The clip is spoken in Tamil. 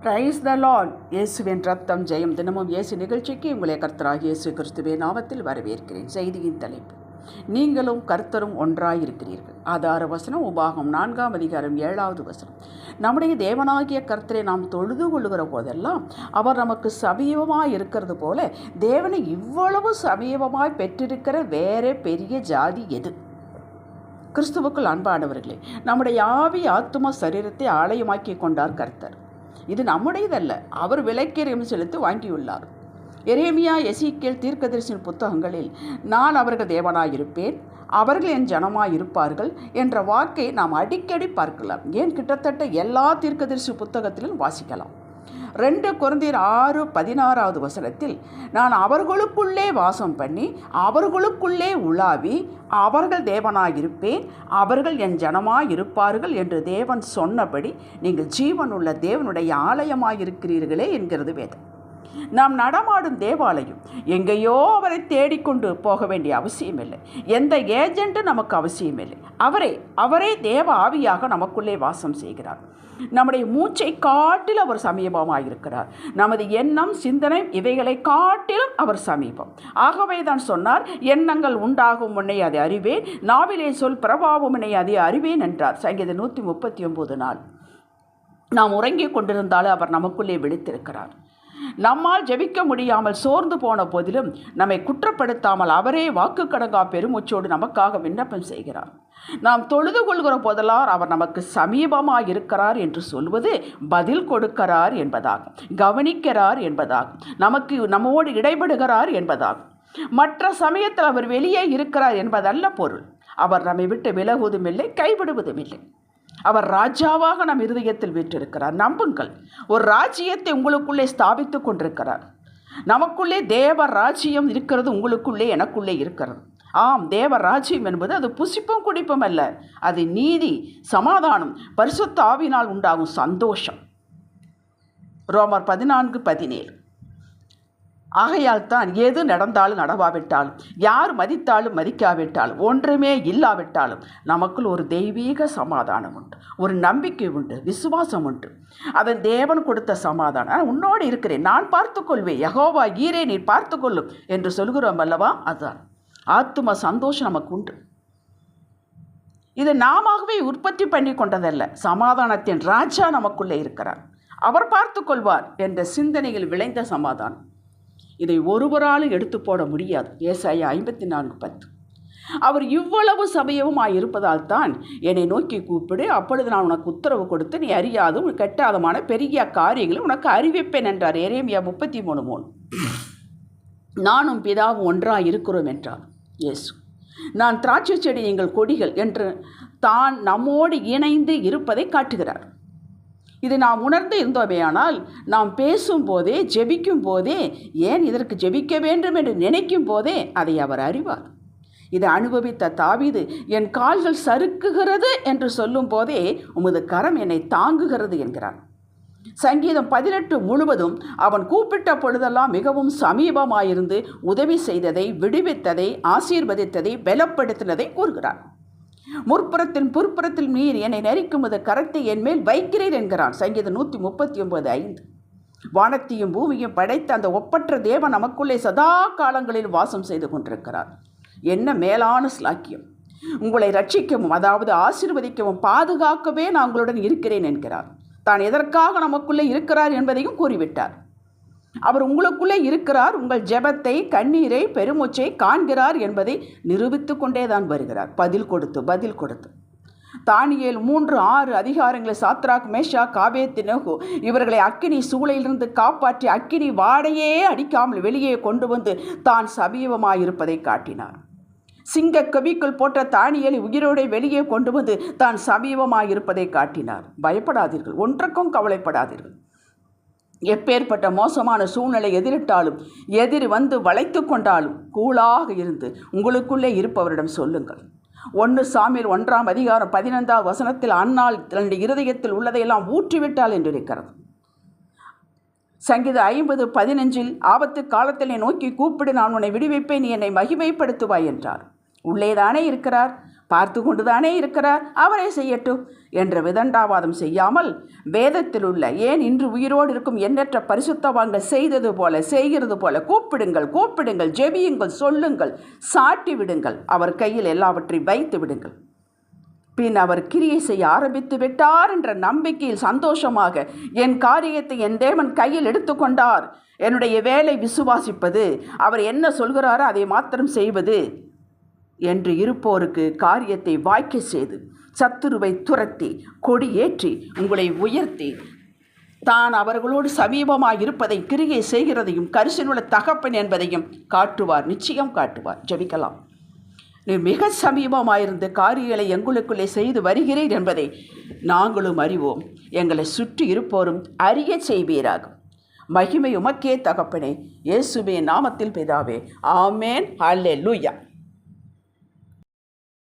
Praise the Lord. இயேசுவின் ரத்தம் ஜெயம். தினமும் இயேசு நிகழ்ச்சிக்கு உங்களை கர்த்தராகிய இயேசு கிறிஸ்துவின் நாமத்தில் வரவேற்கிறேன். செய்தியின் தலைப்பு: நீங்களும் கர்த்தரும் ஒன்றாயிருக்கிறீர்கள். ஆதார வசனம் உபாகம் 4ஆம் அதிகாரம் 7வது வசனம். நம்முடைய தேவனாகிய கர்த்தரை நாம் தொழுது கொள்ளுகிற போதெல்லாம் அவர் நமக்கு சமீபமாய் இருக்கிறது போல தேவனை இவ்வளவு சமீபமாய் பெற்றிருக்கிற வேற பெரிய ஜாதி எது? கிறிஸ்துவுக்குள் அன்பானவர்களே, நம்முடைய ஆவி ஆத்தும சரீரத்தை ஆலயமாக்கி கொண்டார் கர்த்தர். இது நம்முடையதல்ல, அவர் விலைக்கிரயம் செலுத்தி வாங்கியுள்ளார். எரேமியா, எசேக்கியேல் தீர்க்கதரிசியின் புத்தகங்களில் நான் அவர்கள் தேவனாயிருப்பேன், அவர்கள் என் ஜனமாயிருப்பார்கள் என்ற வாக்கை நாம் அடிக்கடி பார்க்கலாம். ஏன் கிட்டத்தட்ட எல்லா தீர்க்கதரிசி புத்தகத்திலும் வாசிக்கலாம். 2 கொரிந்தியர் 6:16வது வசனத்தில் நான் அவர்களுக்குள்ளே வாசம் பண்ணி அவர்களுக்குள்ளே உலாவி அவர்கள் தேவனாயிருப்பேன், அவர்கள் என் ஜனமாயிருப்பார்கள் என்று தேவன் சொன்னபடி நீங்கள் ஜீவனுள்ள தேவனுடைய ஆலயமாயிருக்கிறீர்களே என்கிறது வேதம். நாம் நடமாடும் தேவாலயம். எங்கேயோ அவரை தேடிக்கொண்டு போக வேண்டிய அவசியமில்லை. எந்த ஏஜென்ட்டும் நமக்கு அவசியமில்லை. அவரே தேவ ஆவியாக நமக்குள்ளே வாசம் செய்கிறார். நம்முடைய மூச்சை காட்டிலும் அவர் சமீபமாயிருக்கிறார். நமது எண்ணம், சிந்தனை இவைகளை காட்டிலும் அவர் சமீபம். ஆகவே தான் சொன்னார், எண்ணங்கள் உண்டாகும் முன்னே அதை அறிவேன், நாவிலே சொல் பிரபாவம் முன்னே அதை அறிவேன் என்றார். சங்கீதம் 139:4. நாம் உறங்கிக் கொண்டிருந்தாலும் அவர் நமக்குள்ளே விழித்திருக்கிறார். நம்மால் ஜெபிக்க முடியாமல் சோர்ந்து போன போதிலும் நம்மை குற்றப்படுத்தாமல் அவரே வாக்கு கடங்கா பெருமூச்சோடு நமக்காக விண்ணப்பம் செய்கிறார். நாம் தொழுது கொள்கிற போதெல்லாம் அவர் நமக்கு சமீபமாக இருக்கிறார் என்று சொல்வது பதில் கொடுக்கிறார் என்பதாகும், கவனிக்கிறார் என்பதாகும், நம்மோடு இடைபடுகிறார் என்பதாகும். மற்ற சமயத்தில் அவர் வெளியே இருக்கிறார் என்பதல்ல பொருள். அவர் நம்மை விட்டு விலகுவதும் இல்லை, கைவிடுவதும் இல்லை. அவர் ராஜாவாக நம் இருதயத்தில் வீற்றிருக்கிறார். நம்புங்கள், ஒரு ராஜ்யத்தை உங்களுக்குள்ளே ஸ்தாபித்து கொண்டிருக்கிறார். நமக்குள்ளே தேவ ராஜ்யம் இருக்கிறது, உங்களுக்குள்ளே எனக்குள்ளே இருக்கிறது. ஆம், தேவ ராஜ்யம் என்பது அது புசிப்பும் குடிப்பும் அல்ல, அது நீதி, சமாதானம், பரிசுத்த ஆவியினால் உண்டாகும் சந்தோஷம். ரோமர் 14:17. ஆகையால் தான் எது நடந்தாலும் நடவாவிட்டாலும், யார் மதித்தாலும் மதிக்காவிட்டாலும், ஒன்றுமே இல்லாவிட்டாலும் நமக்குள் ஒரு தெய்வீக சமாதானம் உண்டு, ஒரு நம்பிக்கை உண்டு, விசுவாசம் உண்டு. அதன் தேவன் கொடுத்த சமாதானம். உன்னோடு இருக்கிறேன், நான் பார்த்துக்கொள்வேன், யெகோவா ஈரே நீர் பார்த்துக்கொள்ளும் என்று சொல்கிறோம் அல்லவா? அதுதான் ஆத்தும சந்தோஷம் நமக்கு உண்டு. இது நாமவே உற்பத்தி பண்ணி கொண்டதல்ல. சமாதானத்தின் ராஜா நமக்குள்ளே இருக்கிறார், அவர் பார்த்து கொள்வார் என்ற சிந்தனையில் விளைந்த சமாதானம். இதை ஒருவராலும் எடுத்து போட முடியாது. ஏசாயா 54:10. அவர் இவ்வளவு சமயமாய் இருப்பதால் தான் என்னை நோக்கி கூப்பிடு, அப்பொழுது நான் உனக்கு உத்தரவு கொடுத்து நீ அறியாதும் கெட்டாதமான பெரிய காரியங்களை உனக்கு அறிவிப்பேன் என்றார். எரேமியா 33:3. நானும் பிதாவும் ஒன்றாக இருக்கிறோம் என்றார் இயேசு. நான் திராட்சை செடி, நீங்கள் கொடிகள் என்று தான் நம்மோடு இணைந்து இருப்பதை காட்டுகிறார். இது நாம் உணர்ந்து இருந்தோமேயானால் நாம் பேசும் போதே, ஜெபிக்கும் போதே, ஏன் இதற்கு ஜெபிக்க வேண்டும் என்று நினைக்கும் போதே அதை அவர் அறிவார். இதை அனுபவித்த தாவீது, என் கால்கள் சறுக்குகிறது என்று சொல்லும் போதே உமது கரம் என்னை தாங்குகிறது என்கிறார். சங்கீதம் 18 முழுவதும் அவன் கூப்பிட்ட பொழுதெல்லாம் மிகவும் சமீபமாயிருந்து உதவி செய்ததை, விடுவித்ததை, ஆசீர்வதித்ததை, பலப்படுத்தினதை கூறுகிறார். முற்புறத்தில் புற்புறத்தில் நீர் என்னை நெரிக்கும் கரத்தை என் மேல் வைக்கிறீர் என்கிறான். சங்கீதம் 139:5. வானத்தையும் பூமியும் படைத்த அந்த ஒப்பற்ற தேவன் நமக்குள்ளே சதா காலங்களில் வாசம் செய்து கொண்டிருக்கிறார். என்ன மேலான ஸ்லாக்கியம்! உங்களை ரட்சிக்கவும், அதாவது ஆசீர்வதிக்கவும், பாதுகாக்கவே நான் உங்களுடன் இருக்கிறேன் என்கிறார். தான் எதற்காக நமக்குள்ளே இருக்கிறார் என்பதையும் கூறிவிட்டார். அவர் உங்களுக்குள்ளே இருக்கிறார், உங்கள் ஜெபத்தை, கண்ணீரை, பெருமூச்சை காண்கிறார் என்பதை நிரூபித்து கொண்டே தான் வருகிறார். பதில் கொடுத்து தானியேல் 3-6 அதிகாரங்களில் சாத்ராக், மேஷாக், ஆபேத்நேகோ இவர்களை அக்கினி சூளையிலிருந்து காப்பாற்றி அக்கினி வாடையே அடிக்காமல் வெளியே கொண்டு வந்து தான் சமீபமாயிருப்பதை காட்டினார். சிங்க கவிக்குள் போட்ட தானியேலை உயிரோடு வெளியே கொண்டு வந்து தான் சமீபமாயிருப்பதை காட்டினார். பயப்படாதீர்கள், ஒன்றுக்கும் கவலைப்படாதீர்கள். எப்பேற்பட்ட மோசமான சூழ்நிலை எதிரிட்டாலும், எதிரி வந்து வளைத்து கொண்டாலும் கூலாக இருந்து உங்களுக்குள்ளே இருப்பவரிடம் சொல்லுங்கள். 1 சாமுவேல் 1ஆம் அதிகாரம் 15வது வசனத்தில் அன்னாள் தன்னுடைய இருதயத்தில் உள்ளதையெல்லாம் ஊற்றிவிட்டாள் என்று இருக்கிறது. சங்கீதம் 50:15 ஆபத்து காலத்தில் நோக்கி கூப்பிடு, நான் உன்னை விடுவிப்பேன், நீ என்னை மகிமைப்படுத்துவாய் என்றார். உள்ளேதானே இருக்கிறார், பார்த்து கொண்டுதானே இருக்கிறார், அவரே செய்யட்டும். என்ற விதண்டாவாதம் செய்யாமல் வேதத்தில் உள்ள ஏன் இன்று உயிரோடு இருக்கும் எண்ணற்ற பரிசுத்தவான்கள் செய்கிறது போல கூப்பிடுங்கள், கூப்பிடுங்கள், ஜெபியுங்கள், சொல்லுங்கள், சாட்டி விடுங்கள், அவர் கையில் எல்லாவற்றையும் வைத்து விடுங்கள். பின் அவர் கிரியை செய்ய ஆரம்பித்து விட்டார் என்ற நம்பிக்கையில் சந்தோஷமாக என் காரியத்தை என் தேவன் கையில் எடுத்துக்கொண்டார், என்னுடைய வேலை விசுவாசிப்பது, அவர் என்ன சொல்கிறாரோ அதை மாத்திரம் செய்வது என்று இருப்போருக்கு காரியத்தை வாய்க்க செய்து சத்துருவை துரத்தி கொடியேற்றி உங்களை உயர்த்தி தான் அவர்களோடு சமீபமாக இருப்பதை கிரியை செய்கிறதையும் கரிசனுள்ள தகப்பன் என்பதையும் காட்டுவார், நிச்சயம் காட்டுவார். ஜெபிக்கலாம். நீர் மிக சமீபமாயிருந்து காரியங்களை எங்களுக்குள்ளே செய்து வருகிறீர் என்பதை நாங்களும் அறிவோம், எங்களை சுற்றி இருப்போரும் அறிய செய்வீராக. மகிமை உமக்கே தகப்பனே, இயேசுவே நாமத்தில் பிதாவே, ஆமேன். அல்லேலூயா.